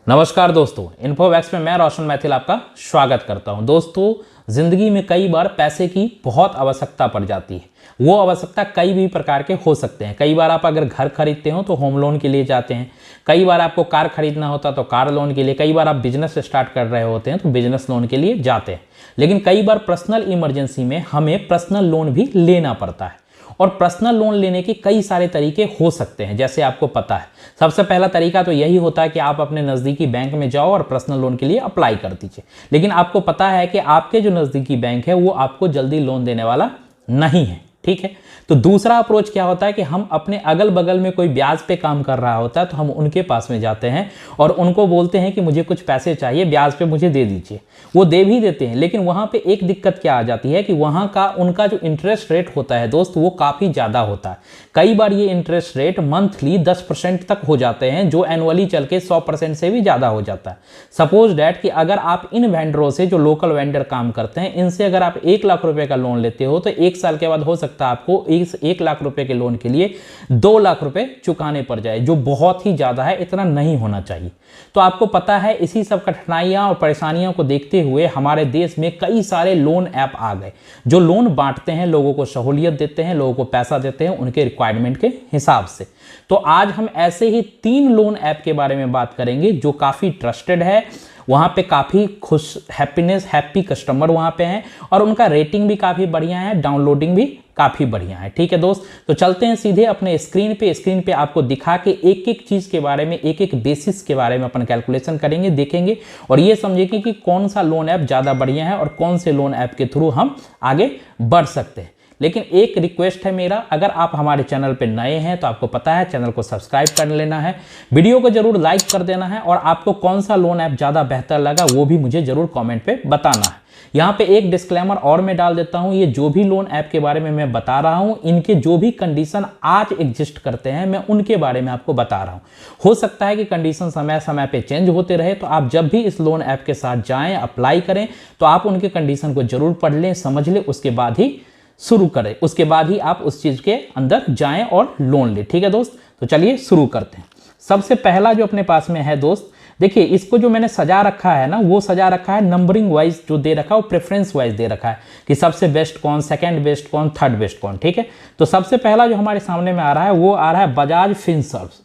नमस्कार दोस्तों, इन्फोवैक्स में मैं रोशन मैथिल आपका स्वागत करता हूं। दोस्तों, ज़िंदगी में कई बार पैसे की बहुत आवश्यकता पड़ जाती है। वो आवश्यकता कई भी प्रकार के हो सकते हैं। कई बार आप अगर घर खरीदते हो तो होम लोन के लिए जाते हैं, कई बार आपको कार खरीदना होता तो कार लोन के लिए, कई बार आप बिजनेस स्टार्ट कर रहे होते हैं तो बिजनेस लोन के लिए जाते हैं। लेकिन कई बार पर्सनल इमरजेंसी में हमें पर्सनल लोन भी लेना पड़ता है। और पर्सनल लोन लेने के कई सारे तरीके हो सकते हैं, जैसे आपको पता है। सबसे पहला तरीका तो यही होता है कि आप अपने नज़दीकी बैंक में जाओ और पर्सनल लोन के लिए अप्लाई कर दीजिए। लेकिन आपको पता है कि आपके जो नज़दीकी बैंक है वो आपको जल्दी लोन देने वाला नहीं है, ठीक है। तो दूसरा अप्रोच क्या होता है कि हम अपने अगल बगल में कोई ब्याज पे काम कर रहा होता है तो हम उनके पास में जाते हैं और उनको बोलते हैं कि मुझे कुछ पैसे चाहिए, ब्याज पे मुझे दे दीजिए। वो दे भी देते हैं, लेकिन वहाँ पे एक दिक्कत क्या आ जाती है कि वहाँ का उनका जो इंटरेस्ट रेट होता है दोस्त, वो काफ़ी ज़्यादा होता है। कई बार ये इंटरेस्ट रेट मंथली 10% तक हो जाते हैं, जो एनुअली चल के 100% से भी ज़्यादा हो जाता है। सपोज डैट कि अगर आप इन वेंडरों से, जो लोकल वेंडर काम करते हैं, इनसे अगर आप 1 लाख रुपए का लोन लेते हो तो 1 साल के बाद हो सकता है आपको इस 1 लाख रुपए के लोन के लिए 2 लाख रुपए चुकाने पड़ जाए, जो बहुत ही ज्यादा है। इतना नहीं होना चाहिए। तो आपको पता है, इसी सब कठिनाइयां और परेशानियों को देखते हुए हमारे देश में कई सारे लोन ऐप आ गए, जो लोन बांटते हैं, लोगों को सहूलियत देते हैं, लोगों को पैसा देते हैं उनके रिक्वायरमेंट के हिसाब से। तो आज हम ऐसे ही 3 लोन ऐप के बारे में बात करेंगे जो काफी ट्रस्टेड है। वहाँ पे काफ़ी खुश, हैप्पी कस्टमर वहाँ पे हैं और उनका रेटिंग भी काफ़ी बढ़िया है, डाउनलोडिंग भी काफ़ी बढ़िया है, ठीक है दोस्त। तो चलते हैं सीधे अपने स्क्रीन पे आपको दिखा के एक एक चीज़ के बारे में, एक एक बेसिस के बारे में अपन कैलकुलेशन करेंगे, देखेंगे और ये समझेंगे कि कौन सा लोन ऐप ज़्यादा बढ़िया है और कौन से लोन ऐप के थ्रू हम आगे बढ़ सकते हैं। लेकिन एक रिक्वेस्ट है मेरा, अगर आप हमारे चैनल पे नए हैं तो आपको पता है चैनल को सब्सक्राइब कर लेना है, वीडियो को जरूर लाइक कर देना है और आपको कौन सा लोन ऐप ज़्यादा बेहतर लगा वो भी मुझे जरूर कमेंट पे बताना है। यहाँ पे एक डिस्क्लेमर और मैं डाल देता हूँ, ये जो भी लोन ऐप के बारे में मैं बता रहा हूँ, इनके जो भी कंडीशन आज एग्जिस्ट करते हैं मैं उनके बारे में आपको बता रहा हूँ। हो सकता है कि कंडीशन समय समय पे चेंज होते रहे, तो आप जब भी इस लोन ऐप के साथ जाएं, अप्लाई करें, तो आप उनके कंडीशन को जरूर पढ़ लें, समझ लें, उसके बाद ही शुरू करें, उसके बाद ही आप उस चीज के अंदर जाएं और लोन लें, ठीक है दोस्त। तो चलिए शुरू करते हैं। सबसे पहला जो अपने पास में है दोस्त, देखिए इसको जो मैंने सजा रखा है ना, वो सजा रखा है नंबरिंग वाइज, जो दे रखा है वो प्रेफरेंस वाइज दे रखा है कि सबसे बेस्ट कौन, सेकंड बेस्ट कौन, थर्ड बेस्ट कौन, ठीक है। तो सबसे पहला जो हमारे सामने में आ रहा है वो आ रहा है बजाज फिनसर्व।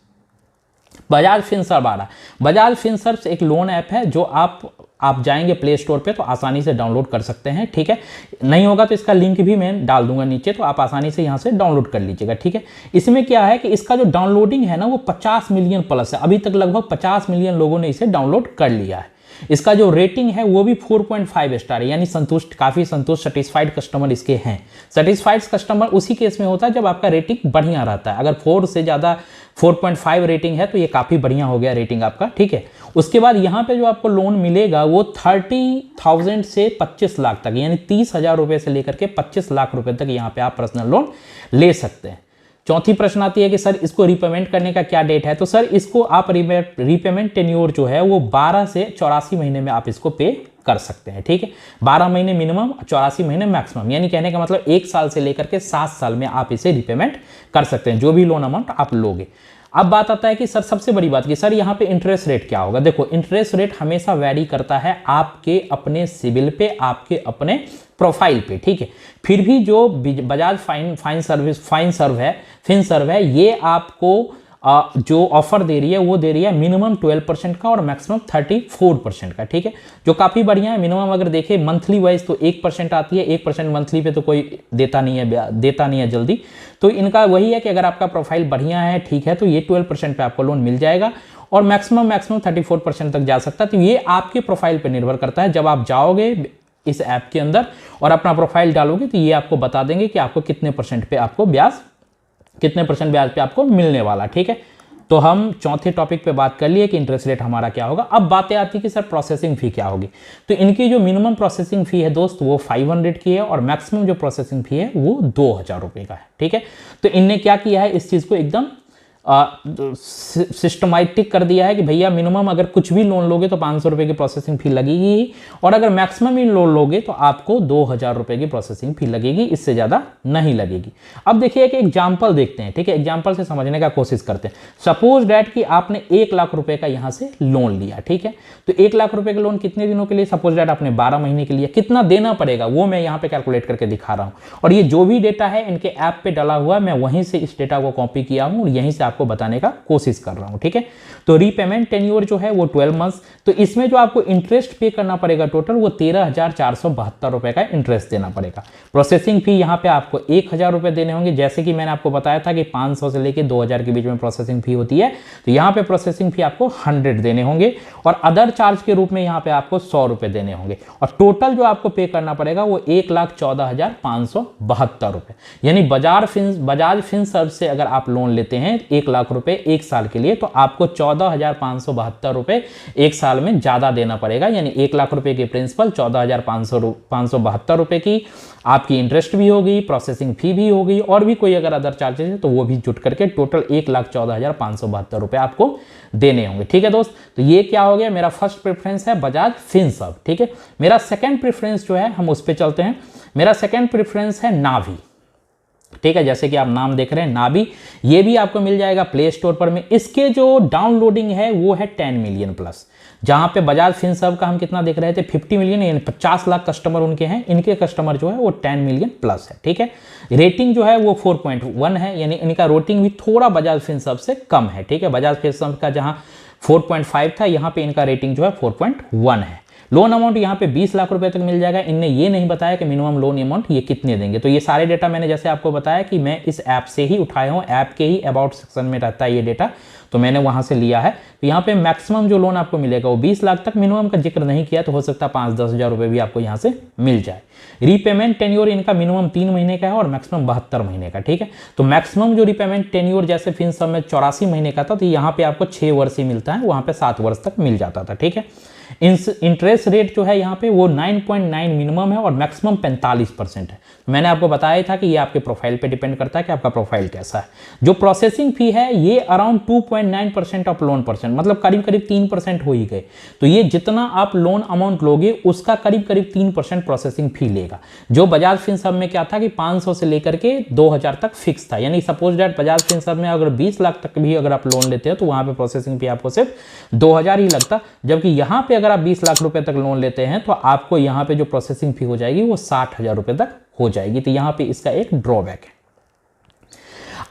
बजाज फिनसर्व आ रहा है। बजाज फिनसर्व एक लोन ऐप है जो आप जाएंगे प्ले स्टोर पे तो आसानी से डाउनलोड कर सकते हैं, ठीक है। नहीं होगा तो इसका लिंक भी मैं डाल दूंगा नीचे, तो आप आसानी से यहाँ से डाउनलोड कर लीजिएगा, ठीक है। इसमें क्या है कि इसका जो डाउनलोडिंग है ना वो 50 मिलियन प्लस है। अभी तक लगभग 50 मिलियन लोगों ने इसे डाउनलोड कर लिया है। इसका जो रेटिंग है वो भी 4.5 स्टार है, यानी संतुष्ट, काफी संतुष्ट, सेटिस्फाइड कस्टमर इसके हैं। सेटिस्फाइड कस्टमर उसी केस में होता है जब आपका रेटिंग बढ़िया रहता है। अगर 4 से ज्यादा 4.5 रेटिंग है तो ये काफी बढ़िया हो गया रेटिंग आपका, ठीक है। उसके बाद यहाँ पे जो आपको लोन मिलेगा वो 30,000 से 25 लाख तक, यानी 30,000 रुपए से लेकर के 25 लाख रुपए तक यहाँ पे आप पर्सनल लोन ले सकते हैं। चौथी प्रश्न आती है कि सर इसको रीपेमेंट करने का क्या डेट है। तो सर इसको आप रीपेमेंट टेन्योर जो है वो 12 से 84 महीने में आप इसको पे कर सकते हैं, ठीक है। 12 महीने मिनिमम, 84 महीने मैक्सिमम, यानी कहने का मतलब 1 साल से लेकर के 7 साल में आप इसे रीपेमेंट कर सकते हैं, जो भी लोन अमाउंट आप लोगे। अब बात आता है कि सर सबसे बड़ी बात कि सर यहाँ पे इंटरेस्ट रेट क्या होगा। देखो, इंटरेस्ट रेट हमेशा वैरी करता है आपके अपने सिबिल पे, आपके अपने प्रोफाइल पे, ठीक है। फिर भी जो बजाज फिनसर्व है ये आपको जो ऑफर दे रही है वो दे रही है मिनिमम 12% का और मैक्सिमम 34% का, ठीक है, जो काफी बढ़िया है। मिनिमम अगर देखें मंथली वाइज तो 1% आती है, 1% मंथली पे तो कोई देता नहीं है जल्दी। तो इनका वही है कि अगर आपका प्रोफाइल बढ़िया है, ठीक है, तो ये 12% पे आपको लोन मिल जाएगा और मैक्सिमम 34% तक जा सकता है। तो ये आपके प्रोफाइल पर निर्भर करता है। जब आप जाओगे इस ऐप के अंदर और अपना प्रोफाइल डालोगे तो ये आपको बता देंगे कि आपको कितने परसेंट पे आपको कितने परसेंट ब्याज पे आपको मिलने वाला, ठीक है। तो हम चौथे टॉपिक पे बात कर लिए कि इंटरेस्ट रेट हमारा क्या होगा। अब बातें आती है कि सर प्रोसेसिंग फी क्या होगी। तो इनकी जो मिनिमम प्रोसेसिंग फी है दोस्त वो 500 की है और मैक्सिमम जो प्रोसेसिंग फी है वो 2,000 रुपए का है, ठीक है। तो इनने क्या किया है, इस चीज को एकदम सिस्टमैटिक कर दिया है कि भैया मिनिमम अगर कुछ भी लोन लोगे तो 500 रुपये की प्रोसेसिंग फी लगेगी ही, और अगर मैक्सिमम ही लोन लोगे तो आपको 2000 रुपये की प्रोसेसिंग फी लगेगी, इससे ज़्यादा नहीं लगेगी। अब देखिए एक एग्जाम्पल देखते हैं, ठीक है, एग्जाम्पल से समझने का कोशिश करते हैं। सपोज डैट कि आपने 1 लाख रुपए का यहाँ से लोन लिया, ठीक है, तो 1 लाख रुपए का लोन कितने दिनों के लिए, सपोज डैट आपने 12 महीने के लिए, कितना देना पड़ेगा वो मैं यहाँ पे कैलकुलेट करके दिखा रहा हूँ। और ये जो भी डेटा है इनके ऐप पे डाला हुआ है, मैं वहीं से इस डेटा को कॉपी किया हूँ और यहीं से आपको बताने का कोशिश कर रहा हूँ, ठीक है। तो रीपेमेंट टेन्योर जो है वो 12 मंथ्स, तो इसमें जो आपको इंटरेस्ट पे करना पड़ेगा टोटल वो 13,472 रुपए का इंटरेस्ट देना पड़ेगा। प्रोसेसिंग फी यहाँ पे आपको 1000 रुपए देने होंगे, जैसे कि मैंने आपको बताया था कि 500 से लेकर 2000 के बीच में प्रोसेसिंग फी होती है, तो यहाँ पे प्रोसेसिंग फी आपको 100 देने होंगे, और अदर चार्ज के रूप में यहाँ पे आपको 100 रुपए देने होंगे, और टोटल जो आपको पे करना पड़ेगा वो 1,14,572 रुपए। यानी बजाज फिनसर्व से अगर आप लोन लेते हैं 1 लाख रुपए 1 साल के लिए, तो आपको 14,572 रुपए 1 साल में ज्यादा देना पड़ेगा। यानी 1 लाख रुपए की प्रिंसिपल 14,572 रुपए की आपकी इंटरेस्ट भी होगी, प्रोसेसिंग फी भी होगी, और भी कोई अगर अदर चार्जेस है तो वो भी जुट करके टोटल 1,14,572 रुपए आपको देने होंगे, ठीक है दोस्त। तो ये क्या हो गया, मेरा फर्स्ट प्रेफरेंस है बजाज फिनसर्व, ठीक है। मेरा सेकंड प्रेफरेंस जो है हम उस पर चलते हैं। मेरा सेकंड प्रेफरेंस है नावी, ठीक है, जैसे कि आप नाम देख रहे हैं नावी, ये भी आपको मिल जाएगा प्ले स्टोर पर में। इसके जो डाउनलोडिंग है वो है 10 मिलियन प्लस, जहां पे बजाज फिनसर्व का हम कितना देख रहे थे 50 मिलियन, यानी 50 लाख कस्टमर उनके हैं, इनके कस्टमर जो है वो 10 मिलियन प्लस है, ठीक है। रेटिंग जो है वो 4.1 है, यानी इनका रेटिंग भी थोड़ा बजाज फिनसर्व से कम है, ठीक है। बजाज फिनसर्व का जहां 4.5 था, यहाँ पे इनका रेटिंग जो है 4.1 है। लोन अमाउंट यहाँ पे 20 लाख रुपए तक मिल जाएगा। इनने ये नहीं बताया कि मिनिमम लोन अमाउंट ये कितने देंगे, तो ये सारे डेटा मैंने जैसे आपको बताया कि मैं इस ऐप से ही उठाया हूँ, ऐप के ही अबाउट सेक्शन में रहता है ये डेटा, तो मैंने वहां से लिया है। तो यहाँ पे मैक्सिमम जो लोन आपको मिलेगा वो 20 लाख तक, मिनिमम का जिक्र नहीं किया, तो हो सकता है 5-10 हज़ार रुपए भी आपको यहाँ से मिल जाए। रीपेमेंट टेन्योर इनका मिनिमम 3 महीने का है और मैक्सिमम 72 महीने का, ठीक है। तो मैक्सिमम जो रीपेमेंट टेन्योर जैसे फिनसर्व में 84 महीने का था, तो यहाँ पे आपको 6 वर्ष ही मिलता है, वहां पे 7 वर्ष तक मिल जाता था, ठीक है। इंटरेस्ट रेट जो है यहाँ पे वो 9.9 मिनिमम है और मैक्सिमम 45% है। मैंने आपको बताया था कि ये आपके प्रोफाइल पे डिपेंड करता है कि आपका प्रोफाइल कैसा है। जो प्रोसेसिंग फी है ये अराउंड 2.9% ऑफ लोन परसेंट, मतलब करीब करीब 3% हो ही गए। तो ये जितना आप लोन अमाउंट लोगे उसका करीब करीब 3% प्रोसेसिंग फी लेगा। जो बजाज फिनसर्व में क्या था कि 500 से लेकर के 2000 तक फिक्स था, यानी सपोज दैट बजाज फिनसर्व में अगर 20 लाख तक भी अगर आप लोन लेते हो तो वहां पे प्रोसेसिंग फी आपको सिर्फ 2000 ही लगता, जबकि यहाँ पे अगर आप 20 लाख रुपए तक लोन लेते हैं तो आपको यहाँ पे जो प्रोसेसिंग फी हो जाएगी वो 60,000 रुपए तक हो जाएगी। तो यहाँ पे इसका एक ड्रॉबैक है।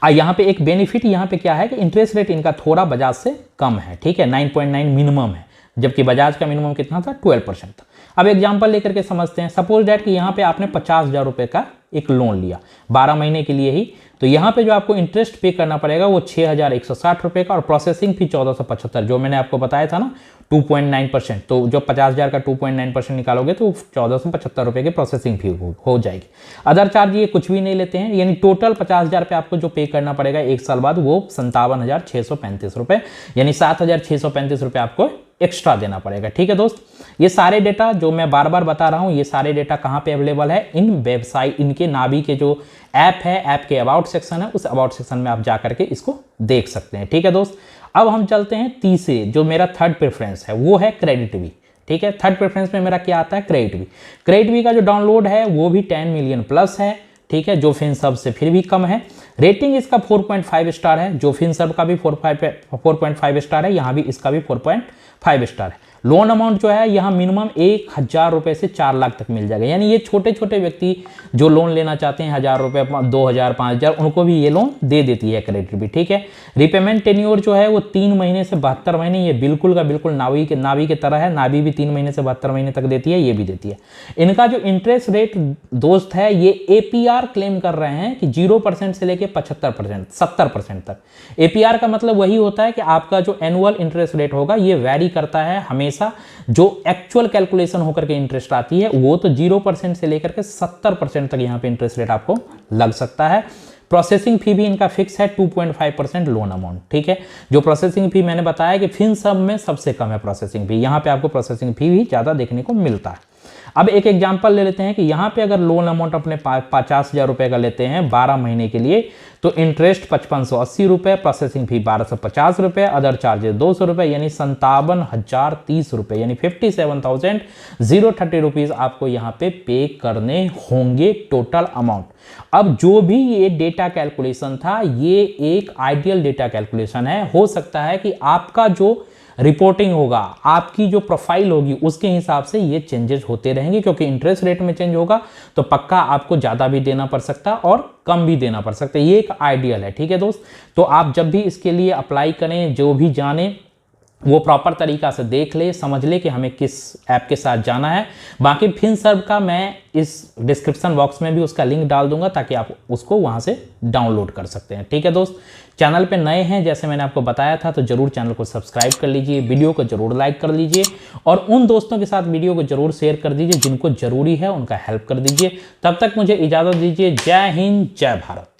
यहाँ पे एक बेनिफिट यहाँ पे क्या है कि इंटरेस्ट रेट इनका थोड़ा बजाज से कम है, ठीक है, 9.9 मिनिमम है, जबकि बजाज का मिनिमम कितना था 12% था। अब एग्जांपल लेकर के समझते हैं। सपोज दैट कि यहाँ पे आपने 50,000 रुपए का एक लोन लिया 12 महीने के लिए ही, तो यहाँ पे जो आपको इंटरेस्ट पे करना पड़ेगा वो 6,160 रुपए का, और प्रोसेसिंग फी 1475, जो मैंने आपको बताया था ना 2.9%, तो जो 50,000 का 2.9% निकालोगे तो 1475 रुपए की प्रोसेसिंग फी हो जाएगी। अदर चार्ज ये कुछ भी नहीं लेते हैं, यानी टोटल 50,000 पे आपको जो पे करना पड़ेगा 1 साल बाद वो 57,635 रुपए, यानी 7,635 रुपए आपको एक्स्ट्रा देना पड़ेगा, ठीक है दोस्त। ये सारे डेटा जो मैं बार बार बता रहा हूं, ये सारे डेटा कहां पे अवेलेबल है, इन वेबसाइट, इनके नावी के जो ऐप है, ऐप के अबाउट सेक्शन है, उस अबाउट सेक्शन में आप जा करके इसको देख सकते हैं, ठीक है दोस्त। अब हम चलते हैं तीसरे, जो मेरा थर्ड प्रेफरेंस है वो है क्रेडिटवी, ठीक है। थर्ड प्रेफरेंस में मेरा क्या आता है, क्रेडिटवी। क्रेडिटवी का जो डाउनलोड है वो भी 10 मिलियन प्लस है, ठीक है, जो फिनसर्व से फिर भी कम है। रेटिंग इसका 4.5 स्टार है, जो फिनसर्व का भी 4.5 स्टार है, यहाँ भी इसका भी 4.5 स्टार है। लोन अमाउंट जो है यहाँ मिनिमम 1,000 रुपए से 4 लाख तक मिल जाएगा, यानी ये छोटे छोटे व्यक्ति जो लोन लेना चाहते हैं 1,000 रुपए, 2,000, 5,000, उनको भी ये लोन दे देती है क्रेडिट भी, ठीक है। रिपेमेंट टेन्योर जो है वो 3 महीने से 72 महीने, ये बिल्कुल का बिल्कुल नावी के तरह है। नावी भी 3 महीने से 72 महीने तक देती है, ये भी देती है। इनका जो इंटरेस्ट रेट दोस्त है ये APR क्लेम कर रहे हैं कि 0% से लेके 75%, 70% तक। APR का मतलब वही होता है कि आपका जो एनुअल इंटरेस्ट रेट होगा ये वैरी करता है हमेशा, जो एक्चुअल कैलकुलेशन होकर के इंटरेस्ट आती है वो तो 0% से लेकर के 70% तक यहाँ पे इंटरेस्ट रेट आपको लग सकता है। प्रोसेसिंग फी भी इनका फिक्स है 2.5% लोन अमाउंट, ठीक है। जो प्रोसेसिंग फी मैंने बताया कि फिनसर्व में सबसे कम है प्रोसेसिंग फी, यहाँ पे आपको प्रोसेसिंग फी भी ज्यादा देखने को मिलता है। अब एक एग्जांपल ले लेते हैं कि यहाँ पे अगर लोन अमाउंट अपने 50,000 रुपए का लेते हैं 12 महीने के लिए, तो इंटरेस्ट 5580 रुपए, प्रोसेसिंग फी 1250 रुपए, अदर चार्जेस 200 रुपए, यानी 57,030 रुपए, यानी 57,030 रुपीज आपको यहाँ पे पे करने होंगे टोटल अमाउंट। अब जो भी ये डेटा कैलकुलेशन था, ये एक आइडियल डेटा कैलकुलेशन है। हो सकता है कि आपका जो रिपोर्टिंग होगा, आपकी जो प्रोफाइल होगी, उसके हिसाब से ये चेंजेस होते रहेंगे, क्योंकि इंटरेस्ट रेट में चेंज होगा तो पक्का आपको ज्यादा भी देना पड़ सकता और कम भी देना पड़ सकता है। ये एक आइडियल है, ठीक है दोस्त। तो आप जब भी इसके लिए अप्लाई करें, जो भी जाने वो प्रॉपर तरीका से देख ले, समझ ले कि हमें किस ऐप के साथ जाना है। बाकी फिनसर्व का मैं इस डिस्क्रिप्शन बॉक्स में भी उसका लिंक डाल दूंगा, ताकि आप उसको वहां से डाउनलोड कर सकते हैं, ठीक है दोस्त। चैनल पे नए हैं, जैसे मैंने आपको बताया था, तो जरूर चैनल को सब्सक्राइब कर लीजिए, वीडियो को जरूर लाइक कर लीजिए, और उन दोस्तों के साथ वीडियो को जरूर शेयर कर दीजिए जिनको जरूरी है, उनका हेल्प कर दीजिए। तब तक मुझे इजाजत दीजिए। जय हिंद, जय भारत।